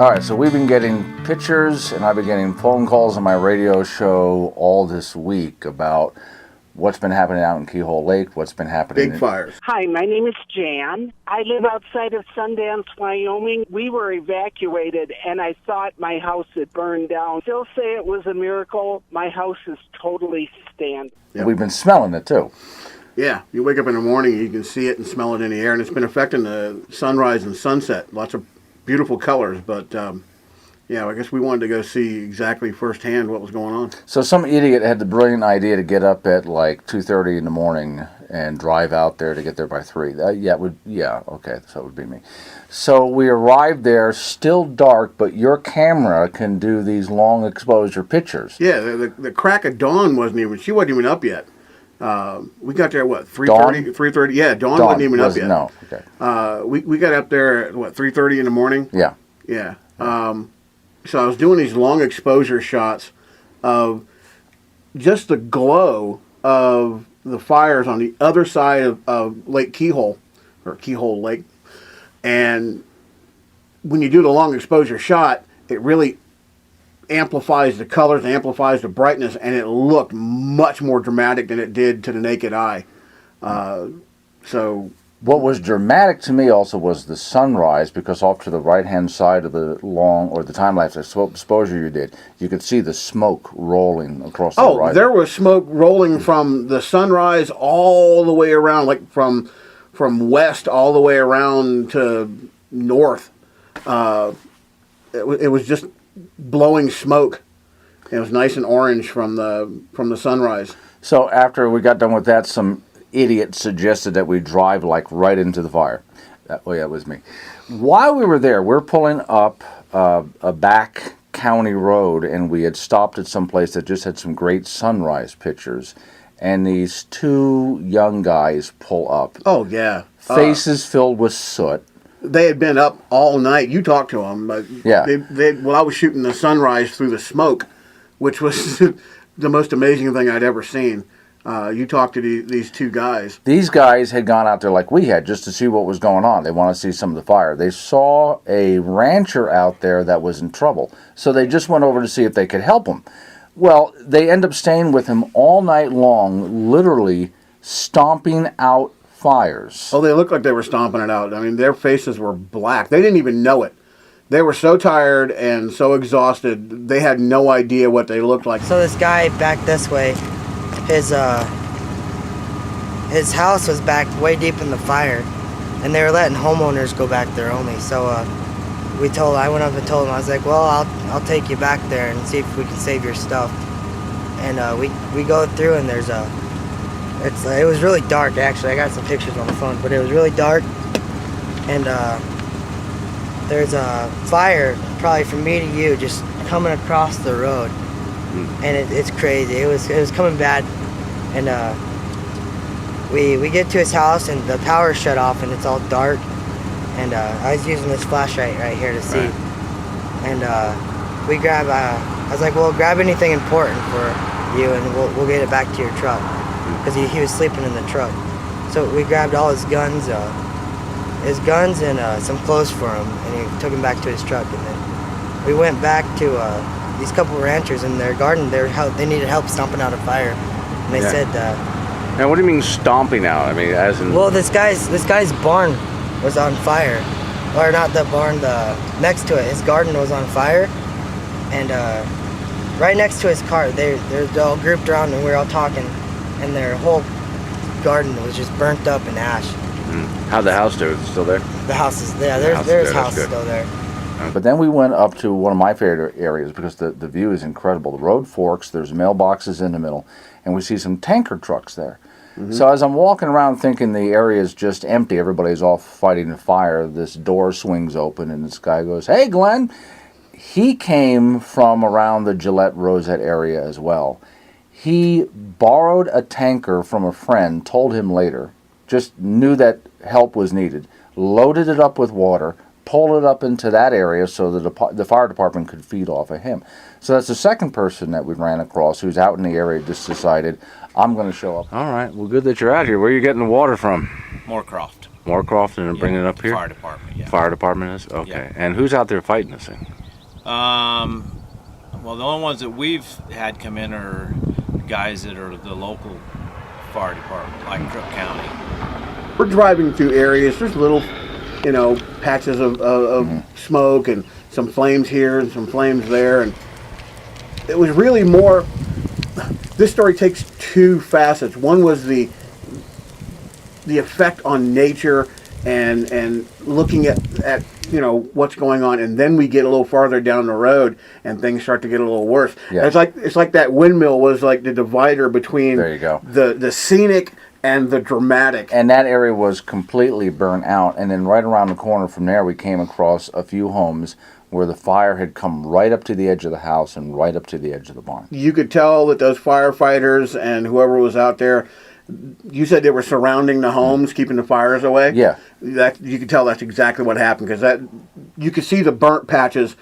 All right, so we've been getting pictures and I've been getting phone calls on my radio show all this week about what's been happening out in Keyhole Lake, what's been happening. Big fires. Hi, my name is Jan. I live outside of Sundance, Wyoming. We were evacuated, and I thought my house had burned down. Still say it was a miracle. My house is totally standing. Yep. We've been smelling it, too. Yeah, you wake up in the morning, you can see it and smell it in the air, and it's been affecting the sunrise and sunset. Lots of beautiful colors, but yeah, I guess we wanted to go see exactly firsthand what was going on. So some idiot had the brilliant idea to get up at like 2:30 in the morning and drive out there to get there by 3. Okay, so it would be me. So we arrived there, still dark, but your camera can do these long exposure pictures. Yeah, the crack of dawn she wasn't even up yet. We got there, what, 3:30? 3:30? Yeah, dawn wasn't even up yet. No, okay. We got up there at, what, 3:30 in the morning? Yeah. Yeah. So I was doing these long exposure shots of just the glow of the fires on the other side of Lake Keyhole, or Keyhole Lake. And when you do the long exposure shot, it really amplifies the colors, amplifies the brightness, and it looked much more dramatic than it did to the naked eye. So what was dramatic to me also was the sunrise, because off to the right-hand side of the the time-lapse exposure you did, you could see the smoke rolling across the horizon. Oh, there was smoke rolling from the sunrise all the way around, like from west all the way around to north. It was just blowing smoke. It was nice and orange from the sunrise. So after we got done with that, some idiot suggested that we drive like right into the fire. That was me. While we were there, we're pulling up a back county road, and we had stopped at some place that just had some great sunrise pictures. And these two young guys pull up. Oh, yeah. Faces filled with soot. They had been up all night. You talked to them. Yeah. Well, I was shooting the sunrise through the smoke, which was the most amazing thing I'd ever seen. You talked to these two guys. These guys had gone out there like we had just to see what was going on. They wanted to see some of the fire. They saw a rancher out there that was in trouble, so they just went over to see if they could help him. Well, they end up staying with him all night long, literally stomping out fires. Oh, they looked like they were stomping it out. I mean, their faces were black. They didn't even know it. They were so tired and so exhausted, they had no idea what they looked like. So this guy back this way, his house was back way deep in the fire, and they were letting homeowners go back there only. So I went up and told him, I was like, well, I'll take you back there and see if we can save your stuff. And we go through, and it was really dark, actually. I got some pictures on the phone, but it was really dark, and there's a fire probably from me to you just coming across the road, and it's crazy. It was coming bad, and we get to his house, and the power's shut off, and it's all dark, and I was using this flashlight right here to see, and we grab. I was like, well, grab anything important for you, and we'll get it back to your truck, because he was sleeping in the truck. So we grabbed all his guns and some clothes for him, and he took him back to his truck. And then we went back to these couple ranchers in their garden. They needed help stomping out a fire, and they said. Now, what do you mean stomping out? I mean, as in. Well, this guy's barn was on fire, or not the barn. The next to it, his garden was on fire, and right next to his car, they're all grouped around, and we were all talking, and their whole garden was just burnt up in ash. How'd the house do? Is it still there? The house is there. There's house still there. But then we went up to one of my favorite areas because the view is incredible. The road forks, there's mailboxes in the middle, and we see some tanker trucks there. Mm-hmm. So as I'm walking around thinking the area is just empty, everybody's off fighting a fire, this door swings open and this guy goes, "Hey, Glenn." He came from around the Gillette Rosette area as well. He borrowed a tanker from a friend, told him later, just knew that help was needed, loaded it up with water, pulled it up into that area so that the fire department could feed off of him. So that's the second person that we ran across who's out in the area, just decided, I'm going to show up. All right, well, good that you're out here. Where are you getting the water from? Moorcroft. Moorcroft and bringing it up here? Fire department, yeah. fire department is? Okay. Yeah. And who's out there fighting this thing? Well, the only ones that we've had come in are guys that are the local fire department, like Crook County. We're driving through areas. There's little, patches of smoke and some flames here and some flames there, and it was really more. This story takes two facets. One was the effect on nature and looking at what's going on, and then we get a little farther down the road and things start to get a little worse. Yeah. It's like that windmill was like the divider between There you go. the scenic and the dramatic. And that area was completely burnt out. And then right around the corner from there, we came across a few homes where the fire had come right up to the edge of the house and right up to the edge of the barn. You could tell that those firefighters and whoever was out there, you said they were surrounding the homes, keeping the fires away. Yeah. That you could tell that's exactly what happened, because you could see the burnt patches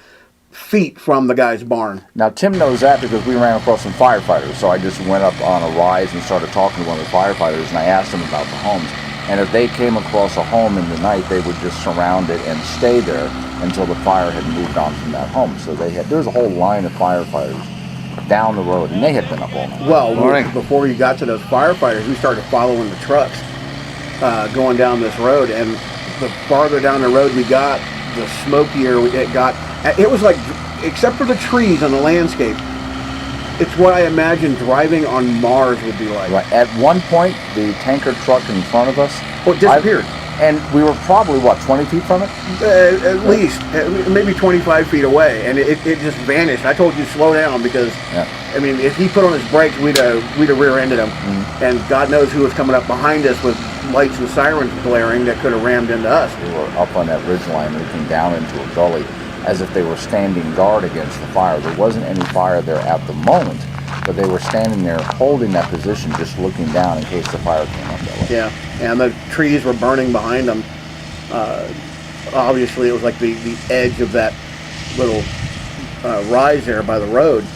feet from the guy's barn. Now, Tim knows that because we ran across some firefighters, so I just went up on a rise and started talking to one of the firefighters, and I asked them about the homes. And if they came across a home in the night, they would just surround it and stay there until the fire had moved on from that home. So there was a whole line of firefighters down the road, and they had been up all night. Well, before you got to those firefighters, we started following the trucks going down this road, and the farther down the road we got, the smokier it got. It was like, except for the trees on the landscape, it's what I imagine driving on Mars would be like. Right. At one point, the tanker truck in front of us... It disappeared. And we were probably, 20 feet from it? At least, maybe 25 feet away, and it just vanished. I told you to slow down because, I mean, if he put on his brakes, we'd have rear-ended him. Mm-hmm. And God knows who was coming up behind us with lights and sirens blaring that could have rammed into us. We were up on that ridge line looking down into a gully as if they were standing guard against the fire. There wasn't any fire there at the moment, but they were standing there holding that position, just looking down in case the fire came up that way. Yeah, and the trees were burning behind them. Obviously, it was like the edge of that little rise there by the road.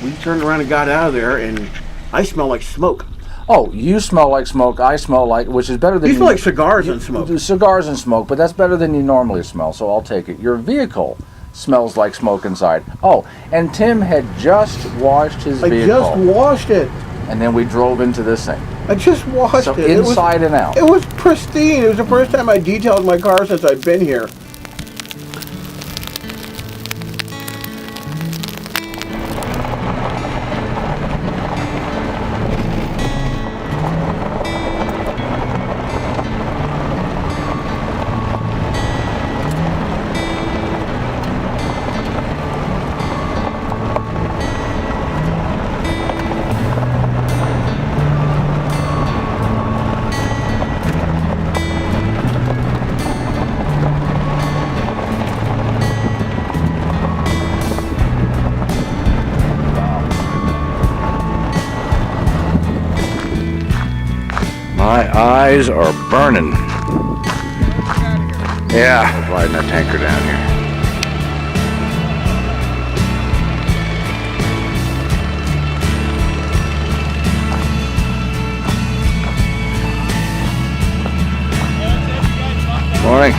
We turned around and got out of there, and I smell like smoke. Oh, you smell like smoke. I smell like, which is better than you smell like cigars and smoke. Cigars and smoke, but that's better than you normally smell. So I'll take it. Your vehicle smells like smoke inside. Oh, and Tim had just washed his vehicle. I just washed it. And then we drove into this thing. I just washed it. Inside and out. It was pristine. It was the first time I detailed my car since I've been here. My eyes are burning. Yeah, I'm riding that tanker down here. Morning.